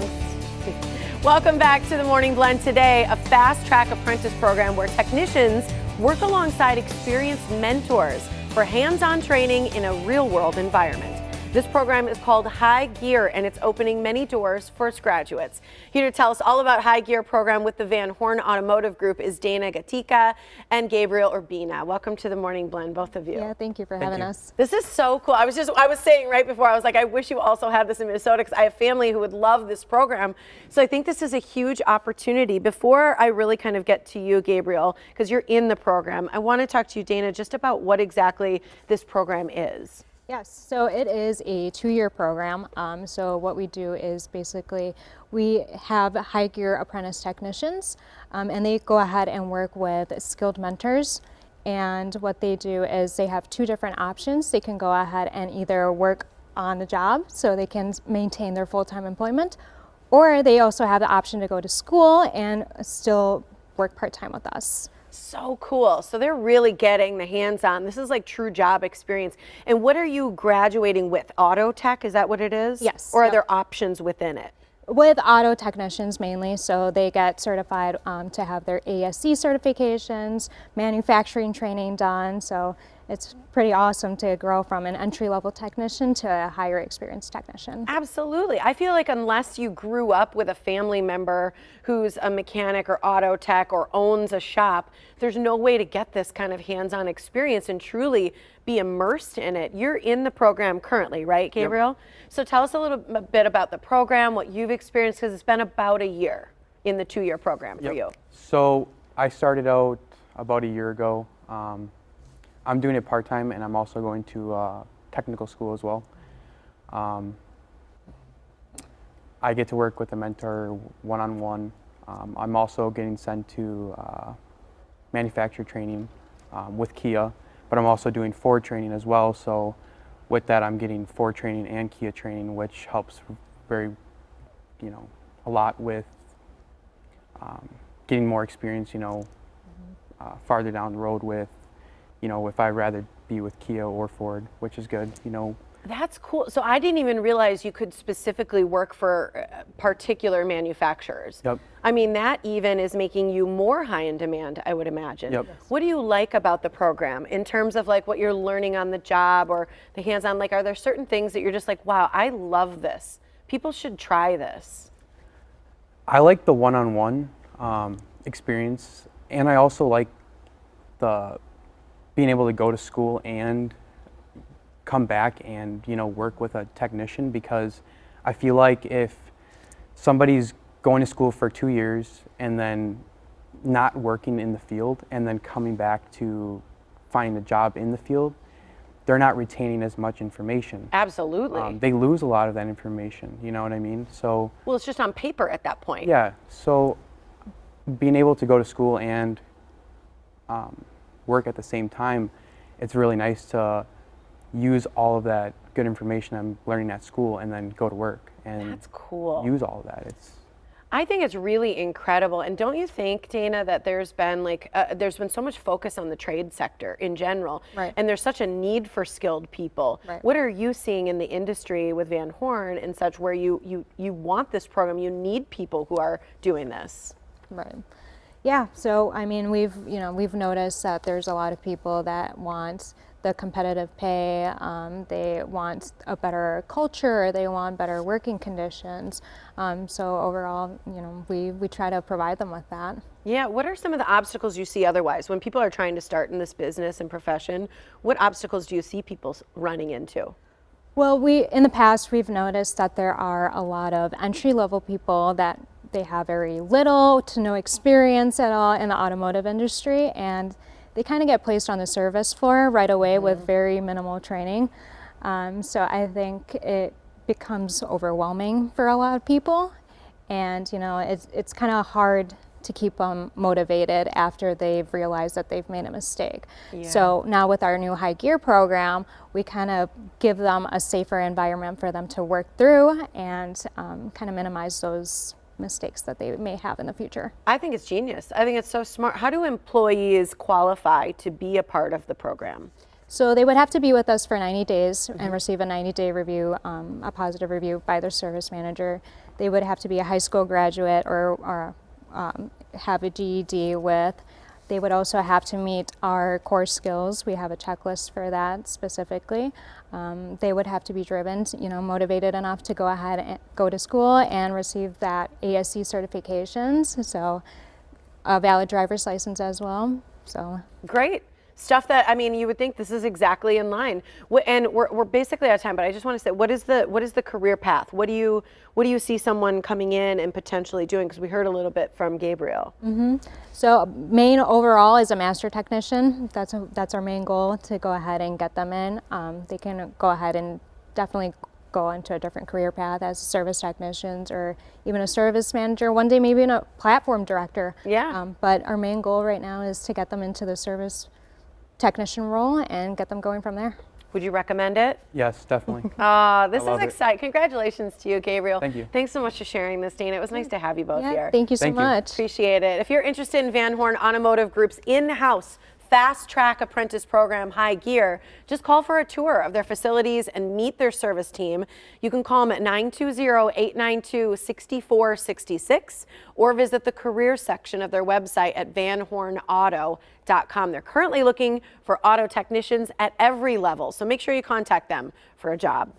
songs. Welcome back to the Morning Blend. Today, a fast-track apprentice program where technicians work alongside experienced mentors for hands-on training in a real-world environment. This program is called High Gear, and it's opening many doors for its graduates. Here to tell us all about High Gear program with the Van Horn Automotive Group is Dana Gatica and Gabriel Urbina. Welcome to the Morning Blend, both of you. Yeah, thank you for having us. This is so cool. I was saying right before, I was like, I wish you also had this in Minnesota because I have family who would love this program. So I think this is a huge opportunity. Before I really kind of get to you, Gabriel, because you're in the program, I want to talk to you, Dana, just about what exactly this program is. Yes, so it is a 2-year program. So what we do is basically we have high gear apprentice technicians, and they go ahead and work with skilled mentors. And what they do is they have 2 different options. They can go ahead and either work on the job so they can maintain their full-time employment, or they also have the option to go to school and still work part-time with us. So cool. So they're really getting the hands-on. This is like true job experience. And what are you graduating with? Auto tech, is that what it is? Yes. Or are there options within it? With auto technicians mainly, so they get certified to have their ASC certifications, manufacturing training done. So it's pretty awesome to grow from an entry-level technician to a higher experienced technician. Absolutely. I feel like unless you grew up with a family member who's a mechanic or auto tech or owns a shop, there's no way to get this kind of hands-on experience and truly be immersed in it. You're in the program currently, right, Gabriel? Yep. So tell us a little bit about the program, what you've experienced, because it's been about a year in the 2-year program for you. So I started out about a year ago. I'm doing it part-time, and I'm also going to technical school as well. I get to work with a mentor one-on-one. I'm also getting sent to manufacturer training with Kia, but I'm also doing Ford training as well. So with that, I'm getting Ford training and Kia training, which helps a lot with getting more experience, farther down the road with, if I'd rather be with Kia or Ford, which is good, That's cool. So I didn't even realize you could specifically work for particular manufacturers. Yep. I mean, that even is making you more high in demand, I would imagine. Yep. What do you like about the program in terms of like what you're learning on the job or the hands-on? Like, are there certain things that you're just like, wow, I love this. People should try this. I like the one-on-one experience, and I also like the being able to go to school and come back and work with a technician, because I feel like if somebody's going to school for 2 years and then not working in the field and then coming back to find a job in the field, they're not retaining as much information. Absolutely. They lose a lot of that information, you know what I mean? So well, it's just on paper at that point. yeah, so being able to go to school and work at the same time, it's really nice to use all of that good information I'm learning at school and then go to work and that's cool. Use all of that. I think it's really incredible. And don't you think, Dana, that there's been there's been so much focus on the trade sector in general, right, and there's such a need for skilled people. Right. What are you seeing in the industry with Van Horn and such, where you want this program, you need people who are doing this? Right. Yeah, so I mean, we've noticed that there's a lot of people that want the competitive pay, they want a better culture, they want better working conditions. So overall, we try to provide them with that. Yeah, what are some of the obstacles you see otherwise? When people are trying to start in this business and profession, what obstacles do you see people running into? Well, in the past, we've noticed that there are a lot of entry-level people that they have very little to no experience at all in the automotive industry, and they kind of get placed on the service floor right away with very minimal training. So I think it becomes overwhelming for a lot of people, and it's kind of hard to keep them motivated after they've realized that they've made a mistake. Yeah. So now with our new High Gear program, we kind of give them a safer environment for them to work through and kind of minimize those mistakes that they may have in the future. I think it's genius. I think it's so smart. How do employees qualify to be a part of the program? So they would have to be with us for 90 days and receive a 90-day review, a positive review by their service manager. They would have to be a high school graduate or have a GED with. They would also have to meet our core skills. We have a checklist for that specifically. They would have to be driven, motivated enough to go ahead and go to school and receive that ASC certifications. So a valid driver's license as well. So great. Stuff that, I mean, you would think this is exactly in line. And we're basically out of time, but I just want to say, what is the career path? What do you see someone coming in and potentially doing? Because we heard a little bit from Gabriel. So main overall is a master technician. That's our main goal, to go ahead and get them in. They can go ahead and definitely go into a different career path as service technicians or even a service manager, one day maybe a platform director. Yeah. But our main goal right now is to get them into the service technician role and get them going from there. Would you recommend it? Yes, definitely. This is exciting. Congratulations to you, Gabriel. Thank you. Thanks so much for sharing this, Dana. It was nice to have you both here. Thank you so much. Appreciate it. If you're interested in Van Horn Automotive Group's in-house fast track apprentice program, High Gear, just call for a tour of their facilities and meet their service team. You can call them at 920-892-6466 or visit the careers section of their website at vanhornauto.com. They're currently looking for auto technicians at every level, so make sure you contact them for a job.